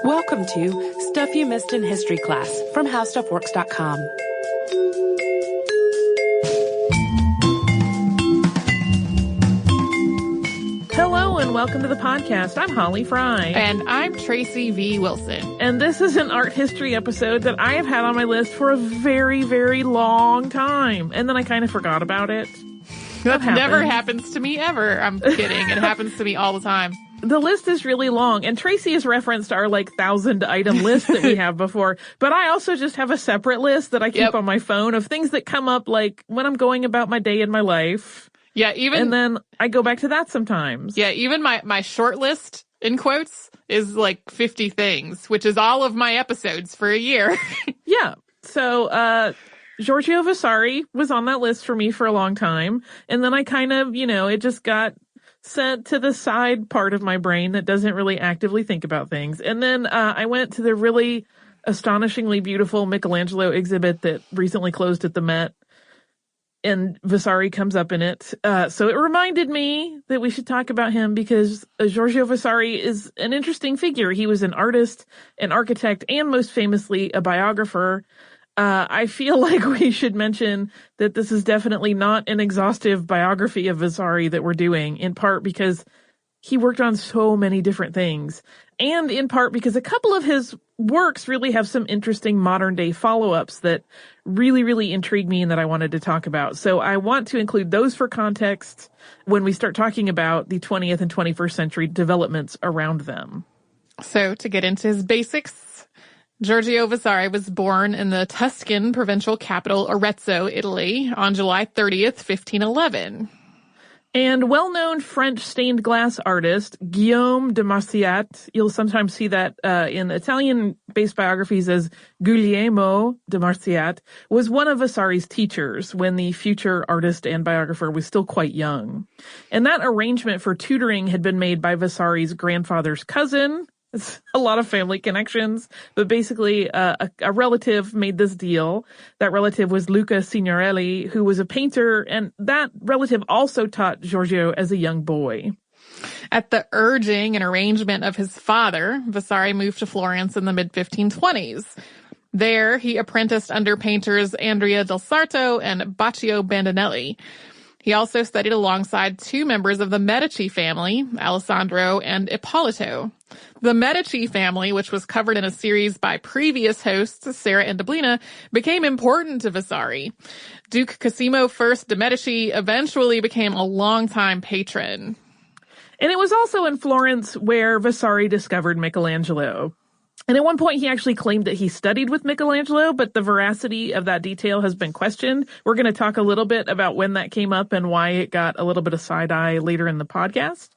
Welcome to Stuff You Missed in History Class from HowStuffWorks.com. Hello and welcome to the podcast. I'm Holly Fry. And I'm Tracy V. Wilson. And this is an art history episode that I have had on my list for a very, very long time. And then I kind of forgot about it. That never happens to me ever. I'm kidding. It happens to me all the time. The list is really long, and Tracy has referenced our 1,000-item list that we have before, but I also just have a separate list that I keep on my phone of things that come up when I'm going about my day in my life. Yeah, and then I go back to that sometimes. Yeah, even my short list, in quotes, is 50 things, which is all of my episodes for a year. Yeah. So, Giorgio Vasari was on that list for me for a long time, and then I kind of, it just got sent to the side part of my brain that doesn't really actively think about things. And then I went to the really astonishingly beautiful Michelangelo exhibit that recently closed at the Met, and Vasari comes up in it. So it reminded me that we should talk about him because Giorgio Vasari is an interesting figure. He was an artist, an architect, and most famously a biographer. I feel like we should mention that this is definitely not an exhaustive biography of Vasari that we're doing, in part because he worked on so many different things, and in part because a couple of his works really have some interesting modern-day follow-ups that really, really intrigue me and that I wanted to talk about. So I want to include those for context when we start talking about the 20th and 21st century developments around them. So to get into his basics, Giorgio Vasari was born in the Tuscan provincial capital Arezzo, Italy, on July 30th, 1511. And well-known French stained glass artist Guillaume de Marciat, you'll sometimes see that in Italian-based biographies as Guglielmo de Marciat, was one of Vasari's teachers when the future artist and biographer was still quite young. And that arrangement for tutoring had been made by Vasari's grandfather's cousin. It's a lot of family connections, but basically a relative made this deal. That relative was Luca Signorelli, who was a painter, and that relative also taught Giorgio as a young boy. At the urging and arrangement of his father, Vasari moved to Florence in the mid-1520s. There, he apprenticed under painters Andrea del Sarto and Baccio Bandinelli. He also studied alongside two members of the Medici family, Alessandro and Ippolito. The Medici family, which was covered in a series by previous hosts, Sarah and Deblina, became important to Vasari. Duke Cosimo I de' Medici eventually became a longtime patron. And it was also in Florence where Vasari discovered Michelangelo. And at one point, he actually claimed that he studied with Michelangelo, but the veracity of that detail has been questioned. We're going to talk a little bit about when that came up and why it got a little bit of side-eye later in the podcast.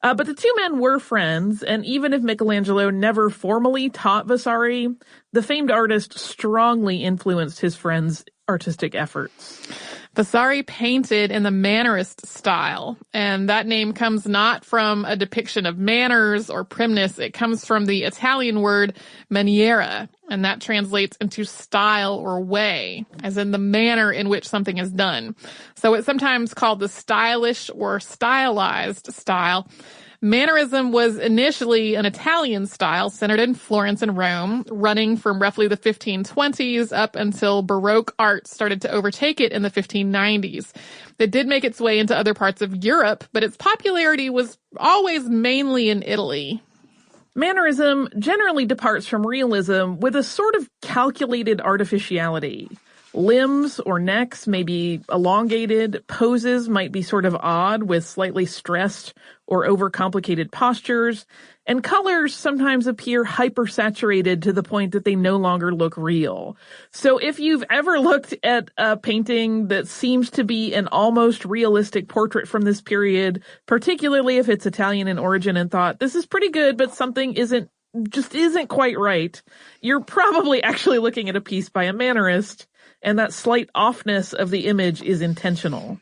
But the two men were friends, and even if Michelangelo never formally taught Vasari, the famed artist strongly influenced his friend's artistic efforts. Vasari painted in the Mannerist style, and that name comes not from a depiction of manners or primness. It comes from the Italian word maniera, and that translates into style or way, as in the manner in which something is done. So it's sometimes called the stylish or stylized style. Mannerism was initially an Italian style centered in Florence and Rome, running from roughly the 1520s up until Baroque art started to overtake it in the 1590s. It did make its way into other parts of Europe, but its popularity was always mainly in Italy. Mannerism generally departs from realism with a sort of calculated artificiality. Limbs or necks may be elongated, poses might be sort of odd with slightly stressed or overcomplicated postures, and colors sometimes appear hypersaturated to the point that they no longer look real. So if you've ever looked at a painting that seems to be an almost realistic portrait from this period, particularly if it's Italian in origin, and thought, this is pretty good, but something isn't quite right, you're probably actually looking at a piece by a Mannerist, and that slight offness of the image is intentional.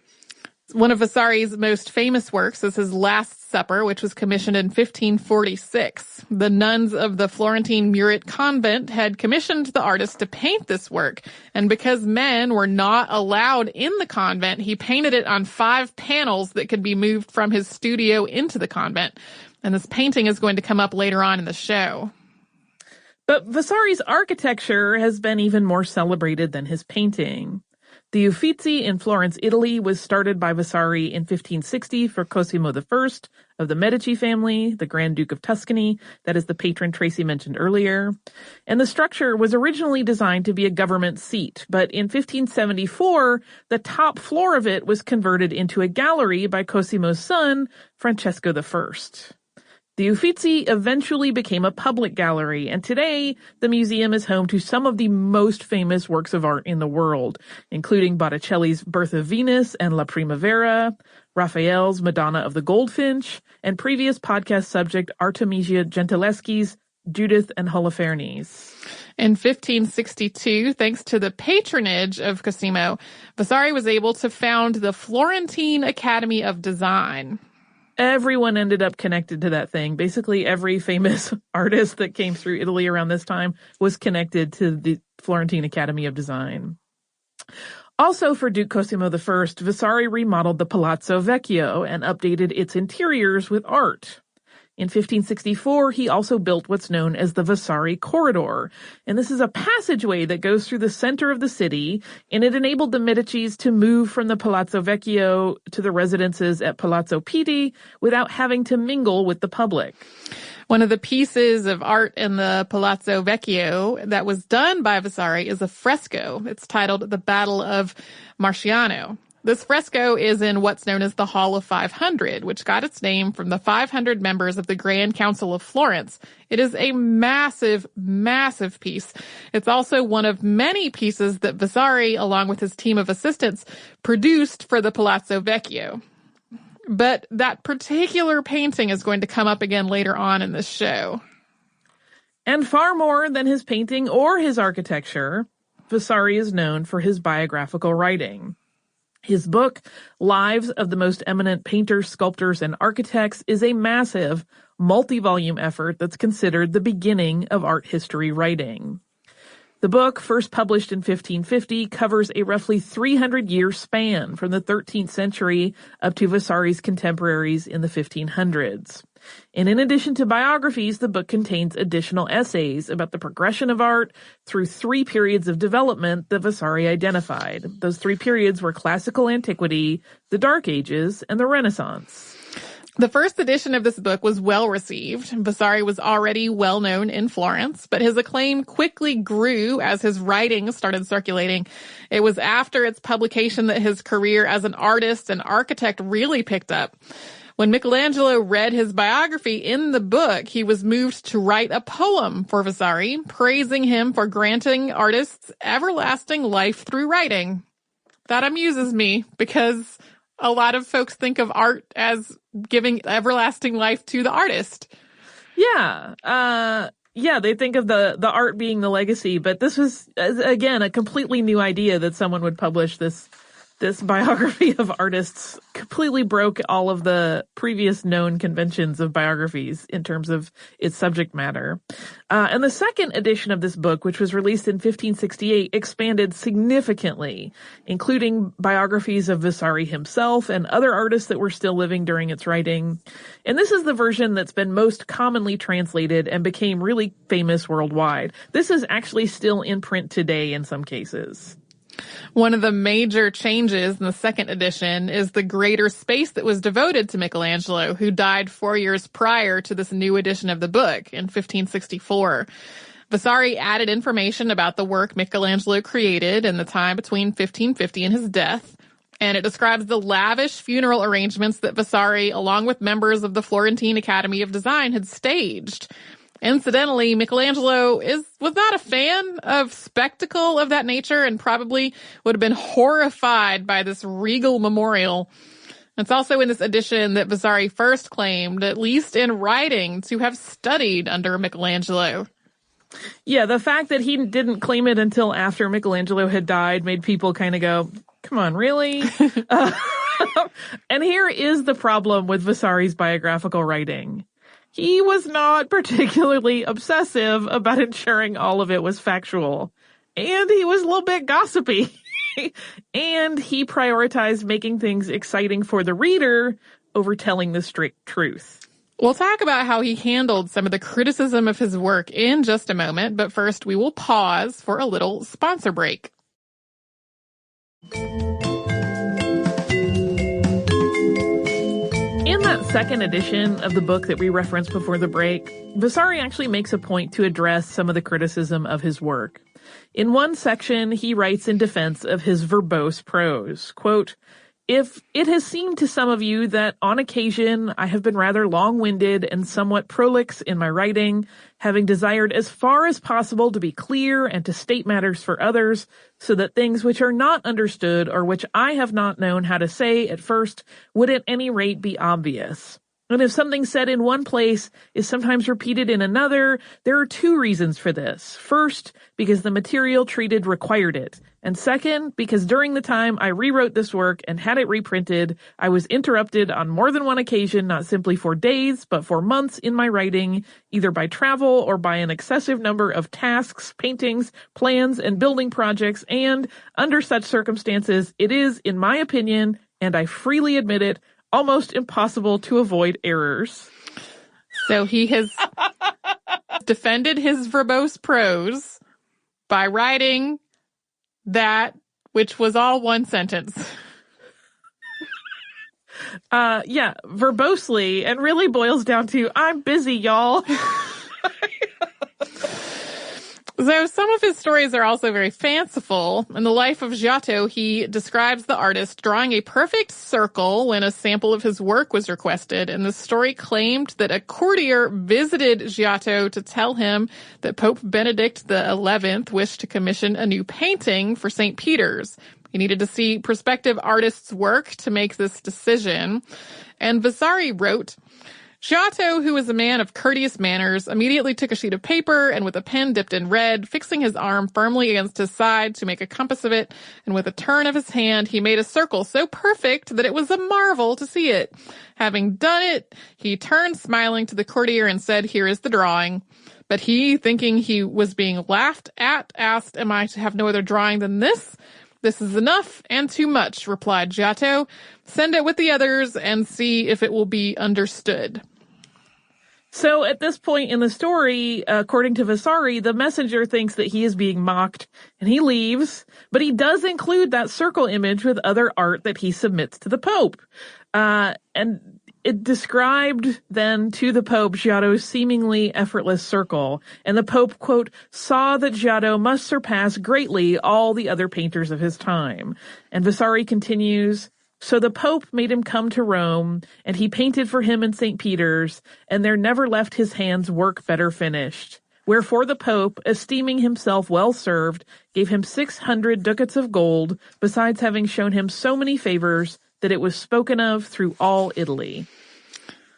One of Vasari's most famous works is his Last Supper, which was commissioned in 1546. The nuns of the Florentine Muret convent had commissioned the artist to paint this work, and because men were not allowed in the convent, he painted it on 5 panels that could be moved from his studio into the convent. And this painting is going to come up later on in the show. But Vasari's architecture has been even more celebrated than his painting. The Uffizi in Florence, Italy was started by Vasari in 1560 for Cosimo I of the Medici family, the Grand Duke of Tuscany, that is the patron Tracy mentioned earlier. And the structure was originally designed to be a government seat, but in 1574, the top floor of it was converted into a gallery by Cosimo's son, Francesco I. The Uffizi eventually became a public gallery, and today the museum is home to some of the most famous works of art in the world, including Botticelli's Birth of Venus and La Primavera, Raphael's Madonna of the Goldfinch, and previous podcast subject Artemisia Gentileschi's Judith and Holofernes. In 1562, thanks to the patronage of Cosimo, Vasari was able to found the Florentine Academy of Design. Everyone ended up connected to that thing. Basically, every famous artist that came through Italy around this time was connected to the Florentine Academy of Design. Also, for Duke Cosimo I, Vasari remodeled the Palazzo Vecchio and updated its interiors with art. In 1564, he also built what's known as the Vasari Corridor, and this is a passageway that goes through the center of the city, and it enabled the Medicis to move from the Palazzo Vecchio to the residences at Palazzo Pitti without having to mingle with the public. One of the pieces of art in the Palazzo Vecchio that was done by Vasari is a fresco. It's titled The Battle of Marciano. This fresco is in what's known as the Hall of 500, which got its name from the 500 members of the Grand Council of Florence. It is a massive, massive piece. It's also one of many pieces that Vasari, along with his team of assistants, produced for the Palazzo Vecchio. But that particular painting is going to come up again later on in this show. And far more than his painting or his architecture, Vasari is known for his biographical writing. His book, Lives of the Most Eminent Painters, Sculptors, and Architects, is a massive, multi-volume effort that's considered the beginning of art history writing. The book, first published in 1550, covers a roughly 300-year span from the 13th century up to Vasari's contemporaries in the 1500s. And in addition to biographies, the book contains additional essays about the progression of art through 3 periods of development that Vasari identified. Those 3 periods were classical antiquity, the Dark Ages, and the Renaissance. The first edition of this book was well received. Vasari was already well known in Florence, but his acclaim quickly grew as his writings started circulating. It was after its publication that his career as an artist and architect really picked up. When Michelangelo read his biography in the book, he was moved to write a poem for Vasari, praising him for granting artists everlasting life through writing. That amuses me because a lot of folks think of art as giving everlasting life to the artist. Yeah. They think of the art being the legacy, but this was, again, a completely new idea that someone would publish this biography of artists. Completely broke all of the previous known conventions of biographies in terms of its subject matter. And the second edition of this book, which was released in 1568, expanded significantly, including biographies of Vasari himself and other artists that were still living during its writing. And this is the version that's been most commonly translated and became really famous worldwide. This is actually still in print today in some cases. One of the major changes in the second edition is the greater space that was devoted to Michelangelo, who died 4 years prior to this new edition of the book in 1564. Vasari added information about the work Michelangelo created in the time between 1550 and his death, and it describes the lavish funeral arrangements that Vasari, along with members of the Florentine Academy of Design, had staged. Incidentally, Michelangelo was not a fan of spectacle of that nature and probably would have been horrified by this regal memorial. It's also in this edition that Vasari first claimed, at least in writing, to have studied under Michelangelo. Yeah, the fact that he didn't claim it until after Michelangelo had died made people kind of go, come on, really? And here is the problem with Vasari's biographical writing. He was not particularly obsessive about ensuring all of it was factual. And he was a little bit gossipy. And he prioritized making things exciting for the reader over telling the strict truth. We'll talk about how he handled some of the criticism of his work in just a moment, but first we will pause for a little sponsor break. In that second edition of the book that we referenced before the break, Vasari actually makes a point to address some of the criticism of his work. In one section, he writes in defense of his verbose prose, quote, "If it has seemed to some of you that on occasion I have been rather long-winded and somewhat prolix in my writing, having desired as far as possible to be clear and to state matters for others, so that things which are not understood or which I have not known how to say at first would at any rate be obvious. And if something said in one place is sometimes repeated in another, there are two reasons for this. First, because the material treated required it. And second, because during the time I rewrote this work and had it reprinted, I was interrupted on more than one occasion, not simply for days, but for months in my writing, either by travel or by an excessive number of tasks, paintings, plans, and building projects. And under such circumstances, it is, in my opinion, and I freely admit it, almost impossible to avoid errors." So he has defended his verbose prose by writing that which was all one sentence. Yeah, verbosely, and really boils down to, I'm busy, y'all. So some of his stories are also very fanciful. In the life of Giotto, he describes the artist drawing a perfect circle when a sample of his work was requested, and the story claimed that a courtier visited Giotto to tell him that Pope Benedict XI wished to commission a new painting for St. Peter's. He needed to see prospective artists' work to make this decision. And Vasari wrote, "Giotto, who was a man of courteous manners, immediately took a sheet of paper and with a pen dipped in red, fixing his arm firmly against his side to make a compass of it, and with a turn of his hand, he made a circle so perfect that it was a marvel to see it. Having done it, he turned smiling to the courtier and said, 'Here is the drawing.' But he, thinking he was being laughed at, asked, 'Am I to have no other drawing than this?' 'This is enough and too much,' replied Giotto. 'Send it with the others and see if it will be understood.'" So at this point in the story, according to Vasari, the messenger thinks that he is being mocked and he leaves, but he does include that circle image with other art that he submits to the Pope. And it described then to the Pope Giotto's seemingly effortless circle, and the Pope, quote, "saw that Giotto must surpass greatly all the other painters of his time." And Vasari continues, "So the Pope made him come to Rome, and he painted for him in St. Peter's, and there never left his hands work better finished. Wherefore the Pope, esteeming himself well served, gave him 600 ducats of gold, besides having shown him so many favors that it was spoken of through all Italy."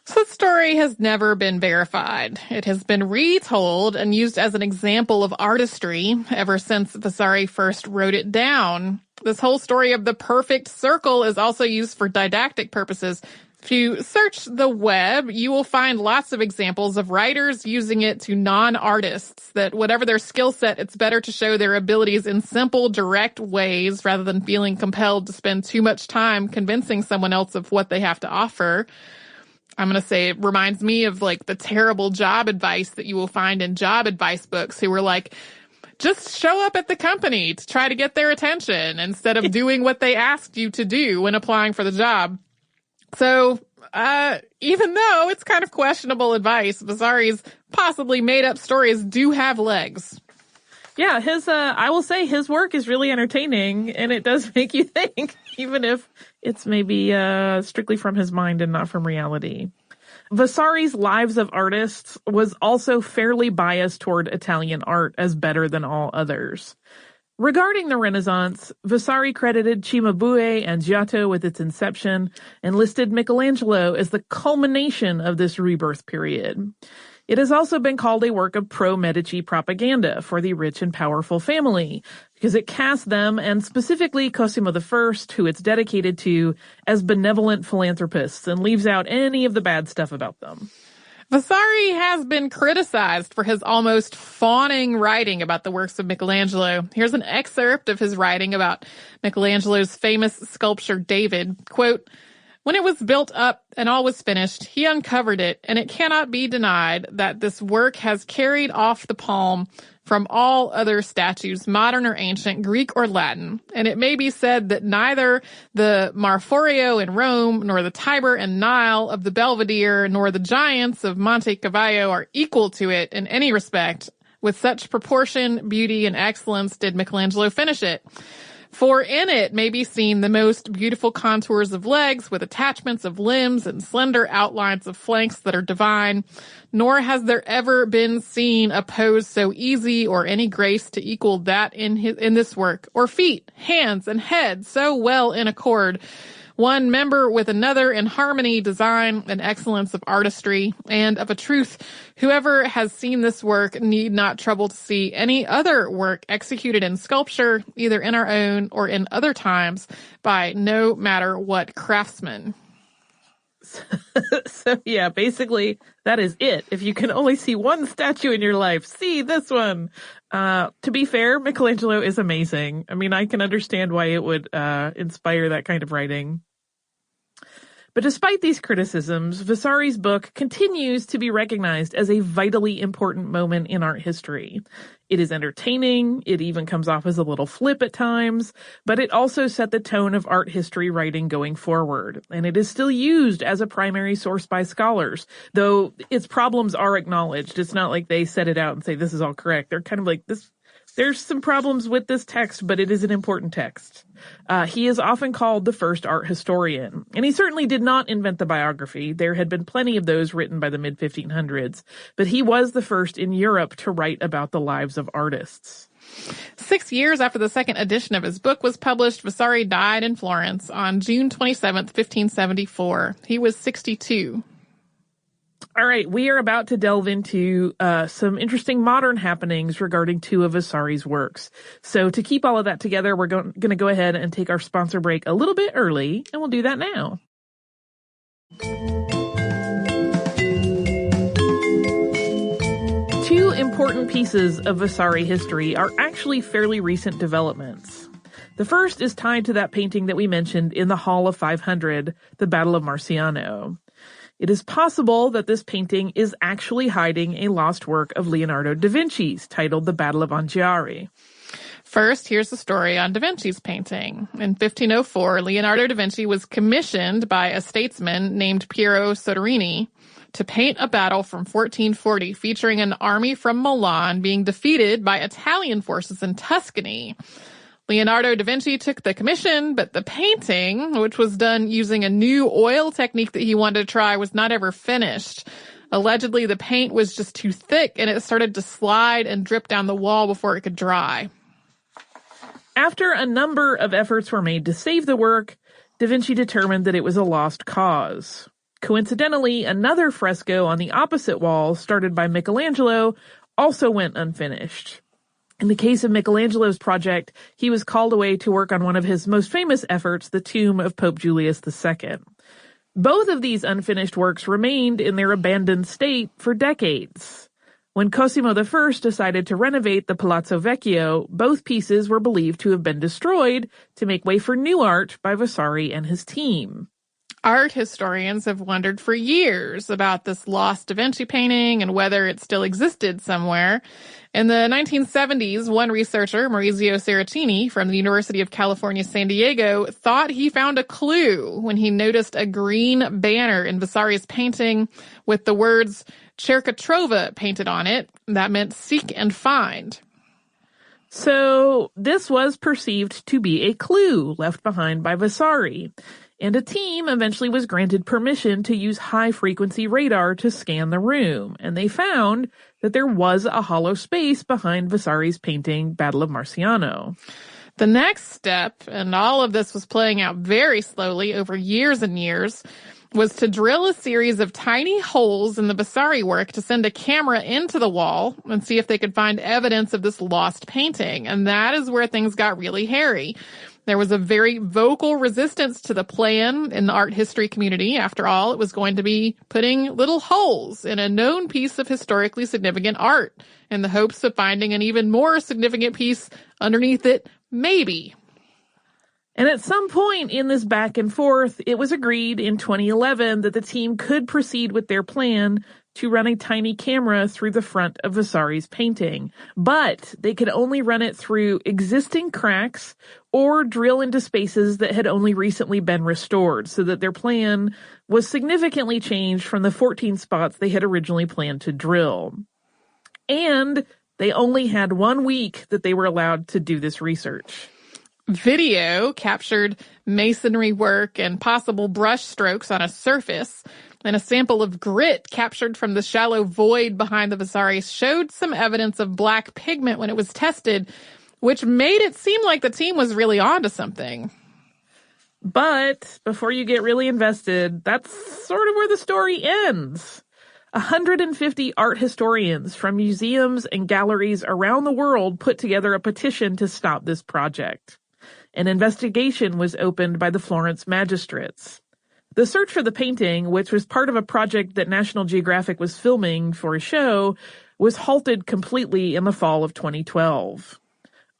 So the story has never been verified. It has been retold and used as an example of artistry ever since Vasari first wrote it down. This whole story of the perfect circle is also used for didactic purposes. If you search the web, you will find lots of examples of writers using it to non-artists, that whatever their skill set, it's better to show their abilities in simple, direct ways rather than feeling compelled to spend too much time convincing someone else of what they have to offer. I'm going to say it reminds me of like the terrible job advice that you will find in job advice books, who were like, just show up at the company to try to get their attention instead of doing what they asked you to do when applying for the job. So, even though it's kind of questionable advice, Vasari's possibly made up stories do have legs. Yeah, I will say his work is really entertaining, and it does make you think, even if it's maybe strictly from his mind and not from reality. Vasari's Lives of Artists was also fairly biased toward Italian art as better than all others. Regarding the Renaissance, Vasari credited Cimabue and Giotto with its inception and listed Michelangelo as the culmination of this rebirth period. It has also been called a work of pro-Medici propaganda for the rich and powerful family, because it casts them, and specifically Cosimo I, who it's dedicated to, as benevolent philanthropists and leaves out any of the bad stuff about them. Vasari has been criticized for his almost fawning writing about the works of Michelangelo. Here's an excerpt of his writing about Michelangelo's famous sculpture David. Quote, When it was built up and all was finished, he uncovered it, and it cannot be denied that this work has carried off the palm from all other statues, modern or ancient, Greek or Latin, and it may be said that neither the Marforio in Rome, nor the Tiber and Nile of the Belvedere, nor the giants of Monte Cavallo are equal to it in any respect. With such proportion, beauty, and excellence did Michelangelo finish it. For in it may be seen the most beautiful contours of legs with attachments of limbs and slender outlines of flanks that are divine, nor has there ever been seen a pose so easy or any grace to equal that in this work, or feet, hands, and head so well in accord, one member with another in harmony, design, and excellence of artistry, and of a truth, whoever has seen this work need not trouble to see any other work executed in sculpture, either in our own or in other times, by no matter what craftsman. So yeah, basically that is it. If you can only see one statue in your life, see this one. To be fair, Michelangelo is amazing. I mean, I can understand why it would inspire that kind of writing. But despite these criticisms, Vasari's book continues to be recognized as a vitally important moment in art history. It is entertaining, it even comes off as a little flip at times, but it also set the tone of art history writing going forward, and it is still used as a primary source by scholars, though its problems are acknowledged. It's not like they set it out and say this is all correct. They're kind of like, there's some problems with this text, but it is an important text. He is often called the first art historian, and he certainly did not invent the biography. There had been plenty of those written by the mid-1500s, but he was the first in Europe to write about the lives of artists. 6 years after the second edition of his book was published, Vasari died in Florence on June 27th, 1574. He was 62. All right, we are about to delve into some interesting modern happenings regarding two of Vasari's works. So to keep all of that together, we're going to go ahead and take our sponsor break a little bit early, and we'll do that now. Two important pieces of Vasari history are actually fairly recent developments. The first is tied to that painting that we mentioned in the Hall of 500, the Battle of Marciano. It is possible that this painting is actually hiding a lost work of Leonardo da Vinci's titled The Battle of Anghiari. First, here's the story on da Vinci's painting. In 1504, Leonardo da Vinci was commissioned by a statesman named Piero Soderini to paint a battle from 1440 featuring an army from Milan being defeated by Italian forces in Tuscany. Leonardo da Vinci took the commission, but the painting, which was done using a new oil technique that he wanted to try, was not ever finished. Allegedly, the paint was just too thick, and it started to slide and drip down the wall before it could dry. After a number of efforts were made to save the work, da Vinci determined that it was a lost cause. Coincidentally, another fresco on the opposite wall, started by Michelangelo, also went unfinished. In the case of Michelangelo's project, he was called away to work on one of his most famous efforts, the tomb of Pope Julius II. Both of these unfinished works remained in their abandoned state for decades. When Cosimo I decided to renovate the Palazzo Vecchio, both pieces were believed to have been destroyed to make way for new art by Vasari and his team. Art historians have wondered for years about this lost da Vinci painting and whether it still existed somewhere. In the 1970s, one researcher, Maurizio Serratini from the University of California, San Diego, thought he found a clue when he noticed a green banner in Vasari's painting with the words Cerca Trova painted on it. That meant seek and find. So this was perceived to be a clue left behind by Vasari, and a team eventually was granted permission to use high-frequency radar to scan the room, and they found that there was a hollow space behind Vasari's painting Battle of Marciano. The next step, and all of this was playing out very slowly over years and years, was to drill a series of tiny holes in the Vasari work to send a camera into the wall and see if they could find evidence of this lost painting. And that is where things got really hairy. There was a very vocal resistance to the plan in the art history community. After all, it was going to be putting little holes in a known piece of historically significant art in the hopes of finding an even more significant piece underneath it, maybe. And at some point in this back and forth, it was agreed in 2011 that the team could proceed with their plan to run a tiny camera through the front of Vasari's painting. But they could only run it through existing cracks or drill into spaces that had only recently been restored, so that their plan was significantly changed from the 14 spots they had originally planned to drill. And they only had 1 week that they were allowed to do this research. Video captured masonry work and possible brush strokes on a surface, and a sample of grit captured from the shallow void behind the Vasari showed some evidence of black pigment when it was tested, which made it seem like the team was really onto something. But before you get really invested, that's sort of where the story ends. 150 art historians from museums and galleries around the world put together a petition to stop this project. An investigation was opened by the Florence magistrates. The search for the painting, which was part of a project that National Geographic was filming for a show, was halted completely in the fall of 2012.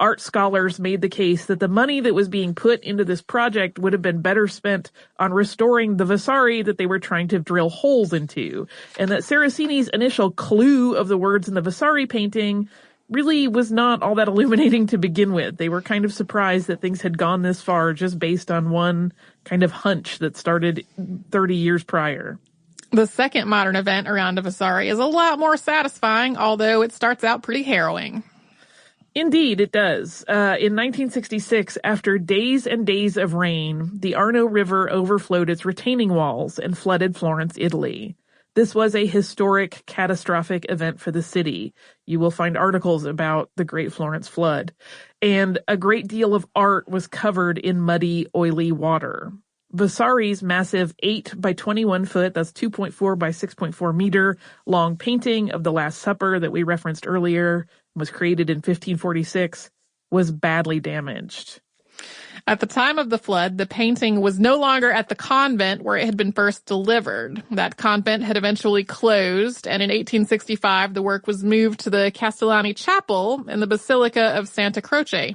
Art scholars made the case that the money that was being put into this project would have been better spent on restoring the Vasari that they were trying to drill holes into, and that Saraceni's initial clue of the words in the Vasari painting really was not all that illuminating to begin with. They were kind of surprised that things had gone this far just based on one kind of hunch that started 30 years prior. The second modern event around the Vasari is a lot more satisfying, although it starts out pretty harrowing. Indeed, it does. In 1966, after days and days of rain, the Arno River overflowed its retaining walls and flooded Florence, Italy. This was a historic, catastrophic event for the city. You will find articles about the Great Florence Flood. And a great deal of art was covered in muddy, oily water. Vasari's massive 8 by 21 foot, that's 2.4 by 6.4 meter long painting of the Last Supper that we referenced earlier, was created in 1546, was badly damaged. At the time of the flood, the painting was no longer at the convent where it had been first delivered. That convent had eventually closed, and in 1865, the work was moved to the Castellani Chapel in the Basilica of Santa Croce.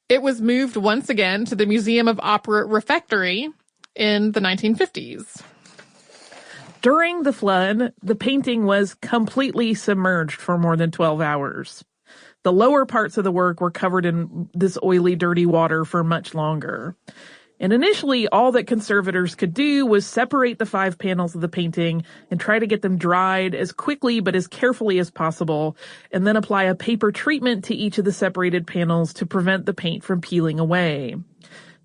It was moved once again to the Museum of Opera Refectory in the 1950s. During the flood, the painting was completely submerged for more than 12 hours. The lower parts of the work were covered in this oily, dirty water for much longer. And initially, all that conservators could do was separate the 5 panels of the painting and try to get them dried as quickly but as carefully as possible, and then apply a paper treatment to each of the separated panels to prevent the paint from peeling away.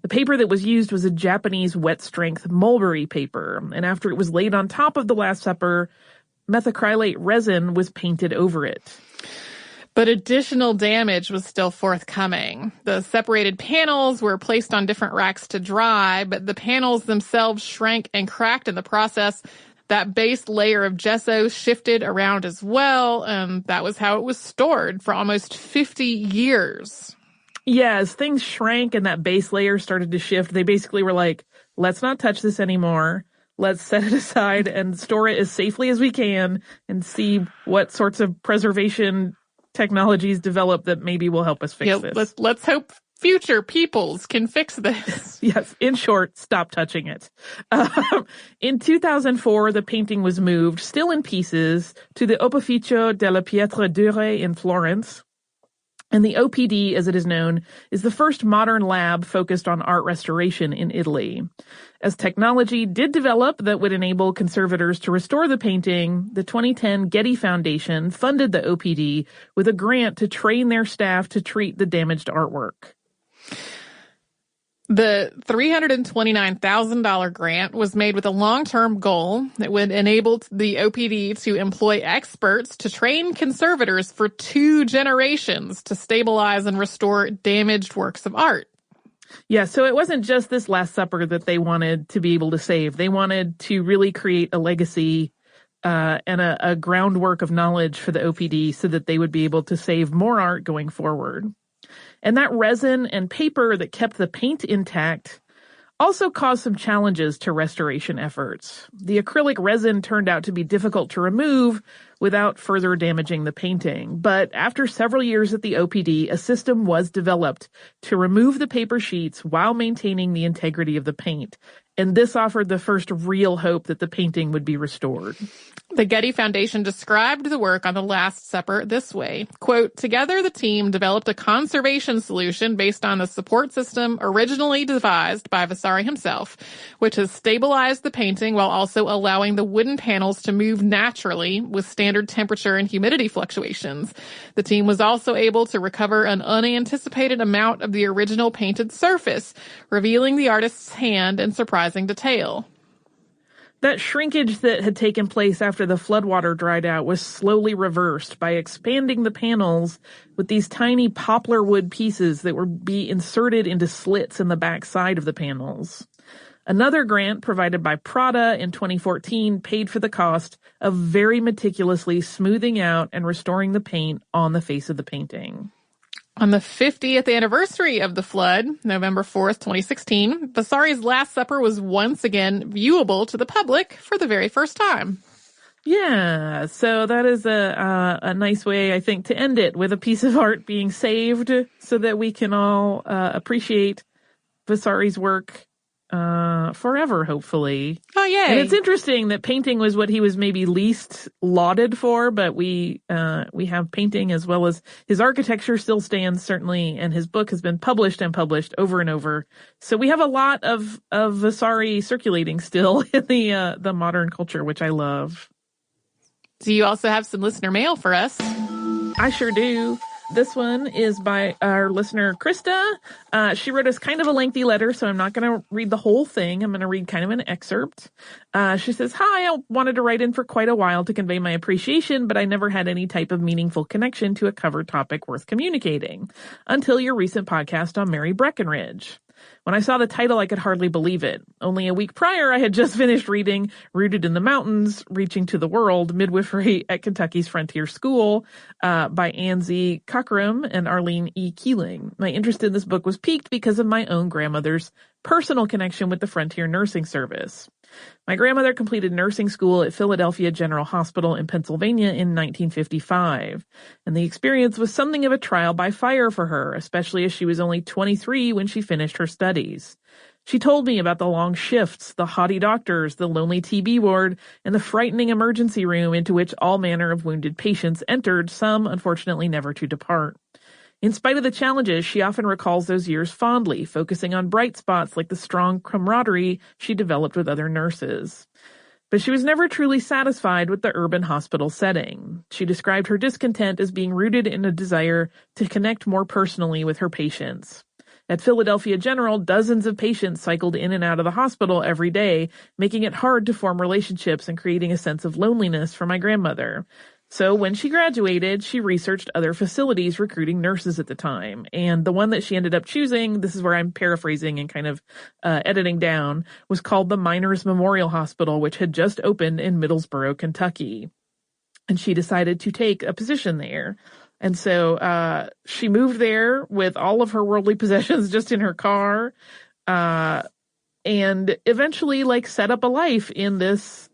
The paper that was used was a Japanese wet-strength mulberry paper, and after it was laid on top of the Last Supper, methacrylate resin was painted over it. But additional damage was still forthcoming. The separated panels were placed on different racks to dry, but the panels themselves shrank and cracked in the process. That base layer of gesso shifted around as well, and that was how it was stored for almost 50 years. Yeah, as things shrank and that base layer started to shift, they basically were like, let's not touch this anymore. Let's set it aside and store it as safely as we can and see what sorts of preservation technologies develop that maybe will help us fix this. Let's hope future peoples can fix this. Yes, in short, stop touching it. In 2004, the painting was moved, still in pieces, to the Opificio della Pietra Dure in Florence. And the OPD, as it is known, is the first modern lab focused on art restoration in Italy. As technology did develop that would enable conservators to restore the painting, the 2010 Getty Foundation funded the OPD with a grant to train their staff to treat the damaged artwork. The $329,000 grant was made with a long-term goal that would enable the OPD to employ experts to train conservators for 2 generations to stabilize and restore damaged works of art. Yeah, so it wasn't just this Last Supper that they wanted to be able to save. They wanted to really create a legacy and a groundwork of knowledge for the OPD so that they would be able to save more art going forward. And that resin and paper that kept the paint intact also caused some challenges to restoration efforts. The acrylic resin turned out to be difficult to remove, without further damaging the painting. But after several years at the OPD, a system was developed to remove the paper sheets while maintaining the integrity of the paint. And this offered the first real hope that the painting would be restored. The Getty Foundation described the work on The Last Supper this way, quote, "Together the team developed a conservation solution based on the support system originally devised by Vasari himself, which has stabilized the painting while also allowing the wooden panels to move naturally with standard temperature and humidity fluctuations. The team was also able to recover an unanticipated amount of the original painted surface, revealing the artist's hand in surprising detail." That shrinkage that had taken place after the floodwater dried out was slowly reversed by expanding the panels with these tiny poplar wood pieces that would be inserted into slits in the back side of the panels. Another grant provided by Prada in 2014 paid for the cost of very meticulously smoothing out and restoring the paint on the face of the painting. On the 50th anniversary of the flood, November 4th, 2016, Vasari's Last Supper was once again viewable to the public for the very first time. Yeah, so that is a nice way, I think, to end it, with a piece of art being saved so that we can all appreciate Vasari's work forever, hopefully. Oh, yay. And it's interesting that painting was what he was maybe least lauded for, but we have painting as well as his architecture still stands, certainly, and his book has been published and published over and over. So we have a lot of Vasari circulating still in the modern culture, which I love. Do you also have some listener mail for us? I sure do. This one is by our listener, Krista. She wrote us kind of a lengthy letter, so I'm not going to read the whole thing. I'm going to read kind of an excerpt. She says, "Hi, I wanted to write in for quite a while to convey my appreciation, but I never had any type of meaningful connection to a covered topic worth communicating until your recent podcast on Mary Breckinridge. When I saw the title, I could hardly believe it. Only a week prior, I had just finished reading Rooted in the Mountains, Reaching to the World, Midwifery at Kentucky's Frontier School by Ann Z. Cockram and Arlene E. Keeling. My interest in this book was piqued because of my own grandmother's personal connection with the Frontier Nursing Service. My grandmother completed nursing school at Philadelphia General Hospital in Pennsylvania in 1955, and the experience was something of a trial by fire for her, especially as she was only 23 when she finished her studies. She told me about the long shifts, the haughty doctors, the lonely TB ward, and the frightening emergency room into which all manner of wounded patients entered, some unfortunately never to depart. In spite of the challenges, she often recalls those years fondly, focusing on bright spots like the strong camaraderie she developed with other nurses. But she was never truly satisfied with the urban hospital setting. She described her discontent as being rooted in a desire to connect more personally with her patients. At Philadelphia General, dozens of patients cycled in and out of the hospital every day, making it hard to form relationships and creating a sense of loneliness for my grandmother. So when she graduated, she researched other facilities recruiting nurses at the time. And the one that she ended up choosing, this is where I'm paraphrasing and kind of editing down, was called the Miners Memorial Hospital, which had just opened in Middlesboro, Kentucky. And she decided to take a position there. And so she moved there with all of her worldly possessions just in her car, and eventually set up a life in this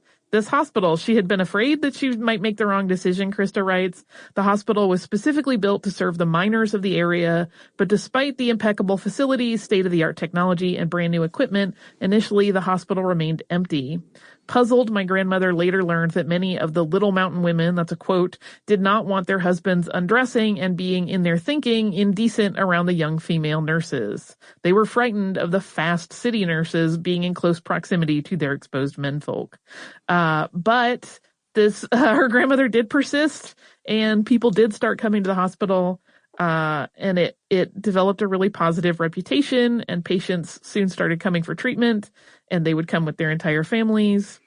hospital. She had been afraid that she might make the wrong decision, Krista writes. The hospital was specifically built to serve the miners of the area, but despite the impeccable facilities, state-of-the-art technology, and brand new equipment, initially the hospital remained empty. Puzzled, my grandmother later learned that many of the Little Mountain women, that's a quote, did not want their husbands undressing and being in their thinking indecent around the young female nurses. They were frightened of the fast city nurses being in close proximity to their exposed menfolk. But her grandmother did persist, and people did start coming to the hospital, and it developed a really positive reputation, and patients soon started coming for treatment, and they would come with their entire families.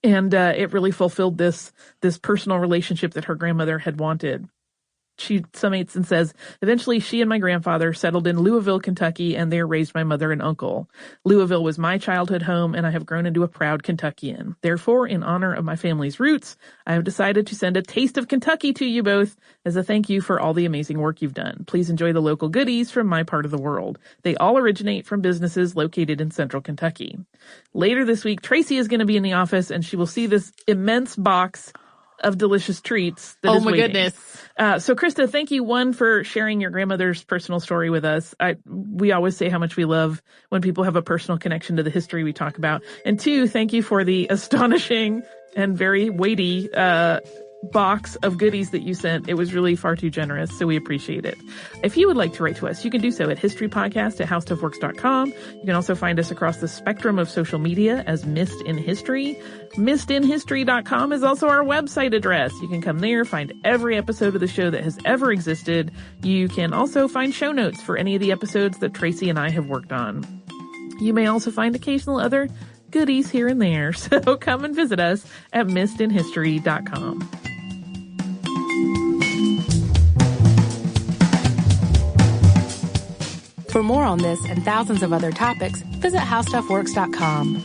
And it really fulfilled this personal relationship that her grandmother had wanted. She summates and says, eventually she and my grandfather settled in Louisville, Kentucky, and there raised my mother and uncle. Louisville was my childhood home, and I have grown into a proud Kentuckian. Therefore, in honor of my family's roots, I have decided to send a taste of Kentucky to you both as a thank you for all the amazing work you've done. Please enjoy the local goodies from my part of the world. They all originate from businesses located in central Kentucky. Later this week, Tracy is going to be in the office, and she will see this immense box of delicious treats. Oh my goodness. So Krista, thank you, one, for sharing your grandmother's personal story with us. We always say how much we love when people have a personal connection to the history we talk about. And two, thank you for the astonishing and very weighty box of goodies that you sent. It was really far too generous, so we appreciate it. If you would like to write to us, you can do so at historypodcast@howstuffworks.com. You can also find us across the spectrum of social media as Missed in History. MissedInHistory.com is also our website address. You can come there, find every episode of the show that has ever existed. You can also find show notes for any of the episodes that Tracy and I have worked on. You may also find occasional other goodies here and there, so come and visit us at MissedInHistory.com. For more on this and thousands of other topics, visit HowStuffWorks.com.